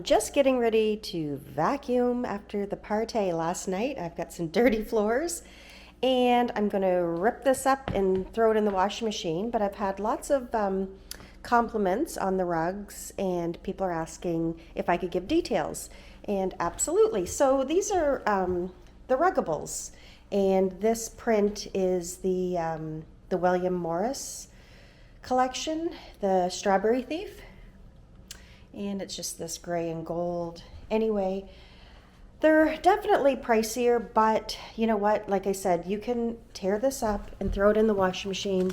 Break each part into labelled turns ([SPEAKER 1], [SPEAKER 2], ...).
[SPEAKER 1] just getting ready to vacuum after the party last night. I've got some dirty floors and I'm going to rip this up and throw it in the washing machine. But I've had lots of compliments on the rugs and people are asking if I could give details. And absolutely. So these are the Ruggables, and this print is the William Morris collection, the Strawberry Thief. And it's just this gray and gold. Anyway, they're definitely pricier, but you know what? Like I said, you can tear this up and throw it in the washing machine.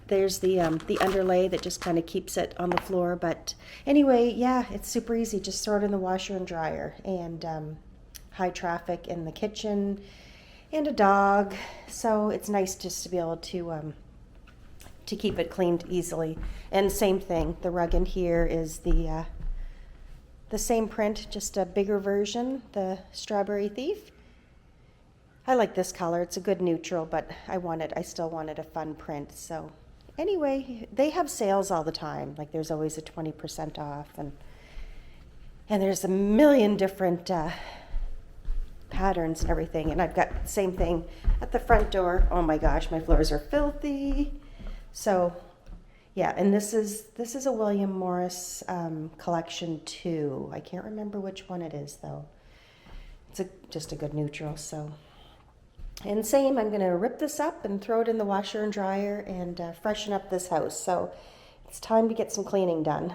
[SPEAKER 1] There's the underlay that just kind of keeps it on the floor. But anyway, yeah, it's super easy. Just throw it in the washer and dryer. And high traffic in the kitchen and a dog. So it's nice just to be able to keep it cleaned easily. And same thing, the rug in here is the same print, just a bigger version, the Strawberry Thief. I like this color. It's a good neutral, but I still wanted a fun print. So anyway, they have sales all the time. Like there's always a 20% off, and there's a million different patterns and everything. And I've got the same thing at the front door. Oh my gosh, my floors are filthy. So yeah, and this is a William Morris collection too. I can't remember which one it is though. It's just a good neutral. So, and same, I'm gonna rip this up and throw it in the washer and dryer and freshen up this house. So it's time to get some cleaning done.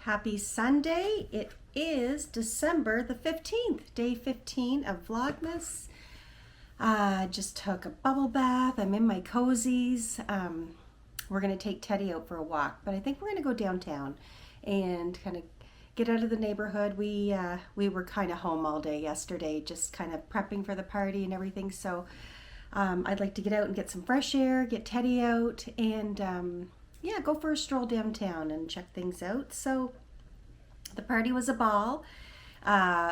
[SPEAKER 1] Happy Sunday. It is December the 15th, day 15 of Vlogmas. Just took a bubble bath. I'm in my cozies. We're going to take Teddy out for a walk, but I think we're going to go downtown and kind of get out of the neighborhood. We were kind of home all day yesterday, just kind of prepping for the party and everything. So I'd like to get out and get some fresh air, get Teddy out, and yeah, go for a stroll downtown and check things out. So the party was a ball.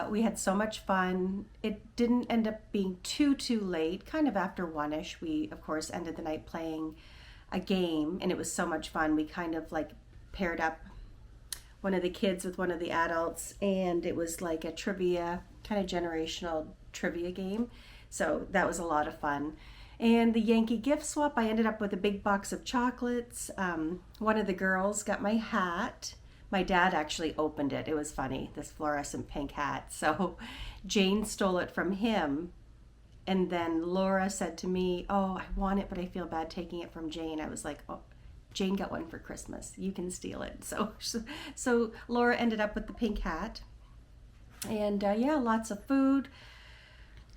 [SPEAKER 1] We had so much fun. It didn't end up being too late, kind of after one-ish. We, of course, ended the night playing a game, and it was so much fun. We kind of like paired up one of the kids with one of the adults, and it was like a trivia, kind of generational trivia game. So that was a lot of fun. And the Yankee gift swap, I ended up with a big box of chocolates. One of the girls got my hat. My dad actually opened it. It was funny, this fluorescent pink hat. So Jane stole it from him. And then Laura said to me, oh, I want it, but I feel bad taking it from Jane. I was like, oh, Jane got one for Christmas. You can steal it. So Laura ended up with the pink hat. And yeah, lots of food,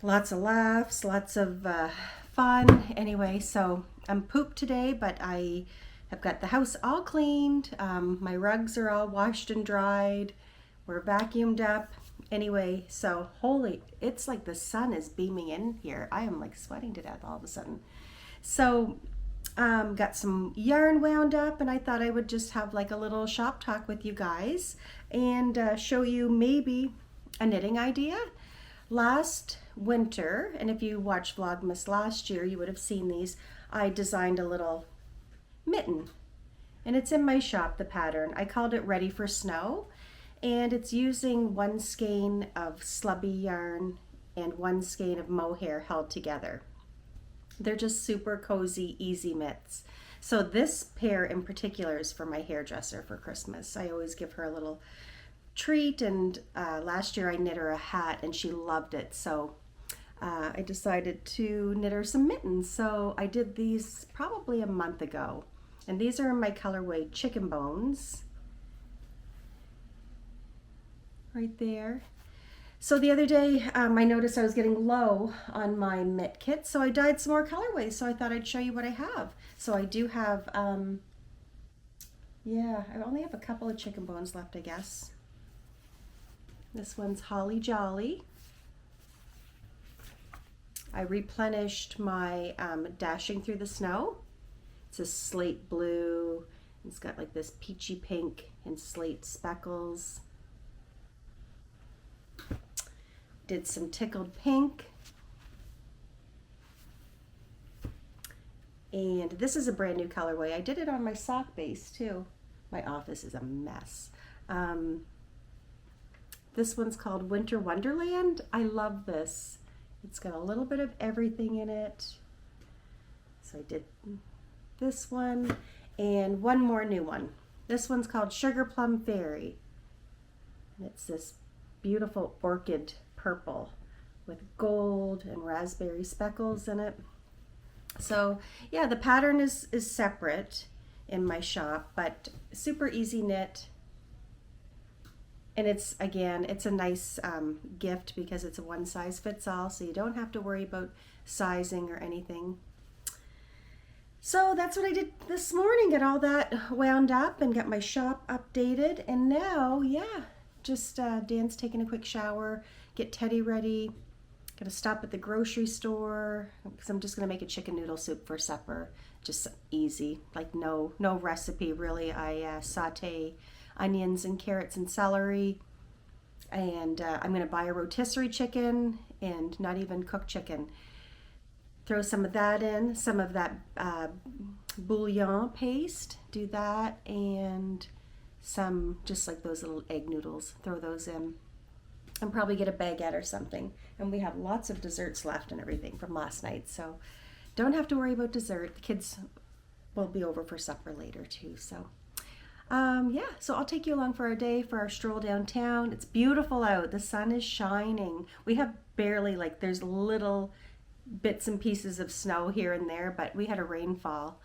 [SPEAKER 1] lots of laughs, lots of fun. Anyway, so I'm pooped today, but I have got the house all cleaned. My rugs are all washed and dried. We're vacuumed up. Anyway, so it's like the sun is beaming in here. I am like sweating to death all of a sudden. So got some yarn wound up, and I thought I would just have like a little shop talk with you guys and show you maybe a knitting idea. Last winter, and if you watched Vlogmas last year, you would have seen these. I designed a little mitten, and it's in my shop, the pattern. I called it Ready for Snow, and it's using one skein of slubby yarn and one skein of mohair held together. They're just super cozy, easy mitts. So this pair in particular is for my hairdresser for Christmas. I always give her a little treat, and last year I knit her a hat and she loved it. So I decided to knit her some mittens. So I did these probably a month ago, and these are in my colorway Chicken Bones right there. So the other day I noticed I was getting low on my mitt kit, so I dyed some more colorways. So I thought I'd show you what I have. So I do have yeah, I only have a couple of Chicken Bones left, I guess. This one's Holly Jolly. I replenished my Dashing Through the Snow. It's a slate blue. It's got like this peachy pink and slate speckles. Did some tickled pink. And this is a brand new colorway. I did it on my sock base too. My office is a mess. This one's called Winter Wonderland. I love this. It's got a little bit of everything in it. So I did this one and one more new one. This one's called Sugar Plum Fairy. And it's this beautiful orchid purple with gold and raspberry speckles in it. So yeah, the pattern is separate in my shop, but super easy knit. And it's, again, it's a nice gift because it's a one size fits all, so you don't have to worry about sizing or anything. So that's what I did this morning, get all that wound up and got my shop updated. And now, yeah, just Dan's taking a quick shower, get Teddy ready. Gonna stop at the grocery store because I'm just gonna make a chicken noodle soup for supper. Just easy, like no recipe really. I saute onions and carrots and celery, and I'm gonna buy a rotisserie chicken and not even cooked chicken. Throw some of that in, some of that bouillon paste, do that, and some just like those little egg noodles, throw those in. And probably get a baguette or something. And we have lots of desserts left and everything from last night, so don't have to worry about dessert. The kids will be over for supper later too. So yeah, so I'll take you along for our day, for our stroll downtown. It's beautiful out. The sun is shining. We have barely, like, there's little bits and pieces of snow here and there, but we had a rainfall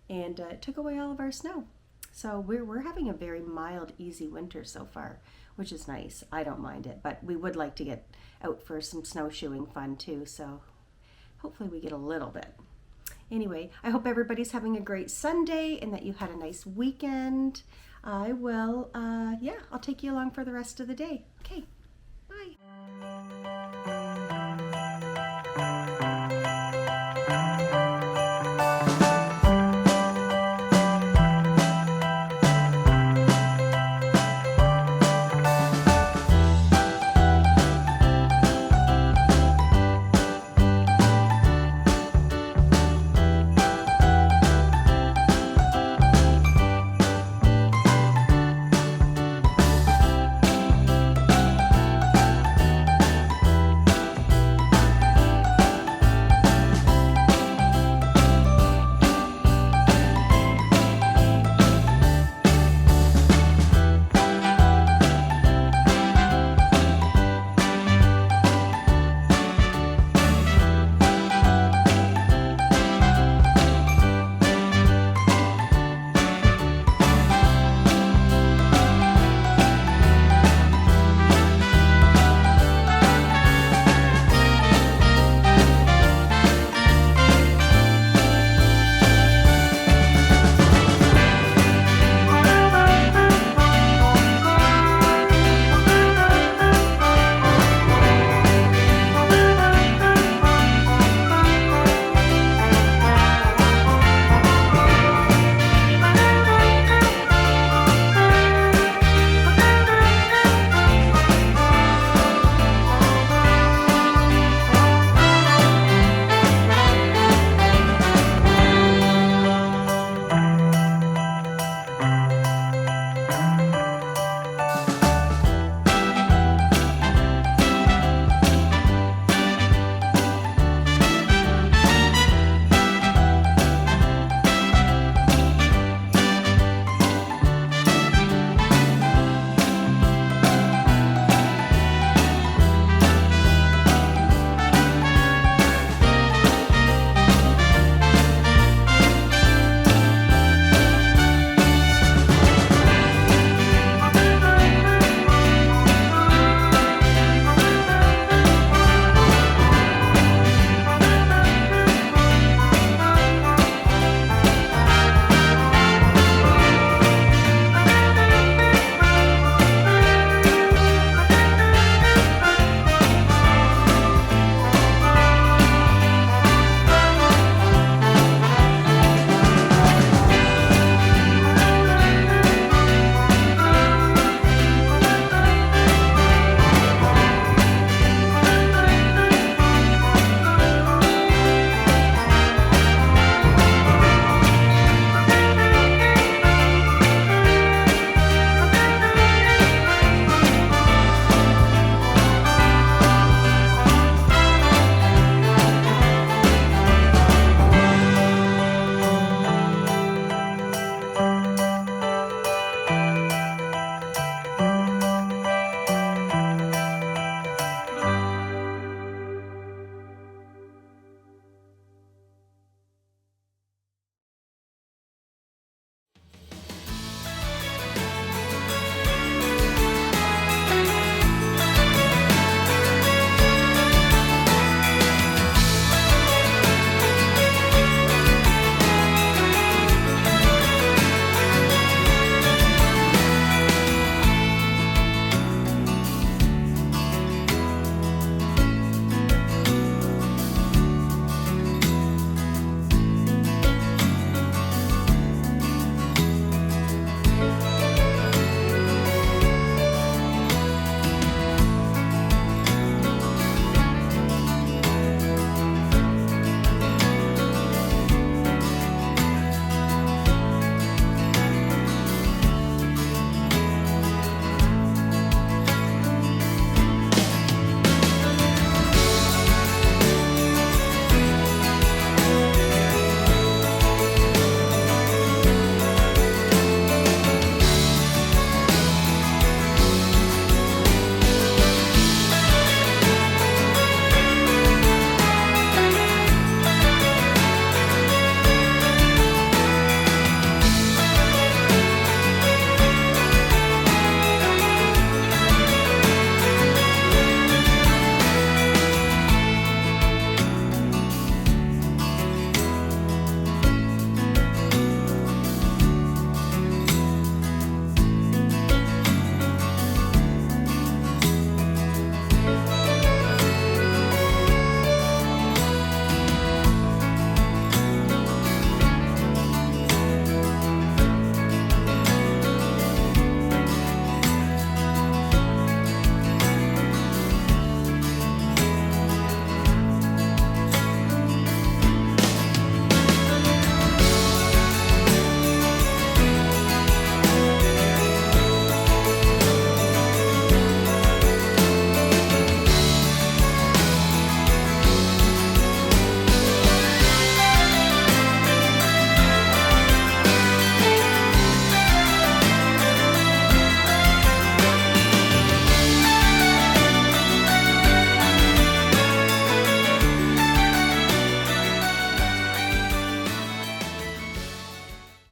[SPEAKER 1] and it took away all of our snow. So we're having a very mild, easy winter so far, which is nice. I don't mind it, but we would like to get out for some snowshoeing fun too, so hopefully we get a little bit. Anyway, I hope everybody's having a great Sunday and that you had a nice weekend. I will, yeah, I'll take you along for the rest of the day. Okay, bye.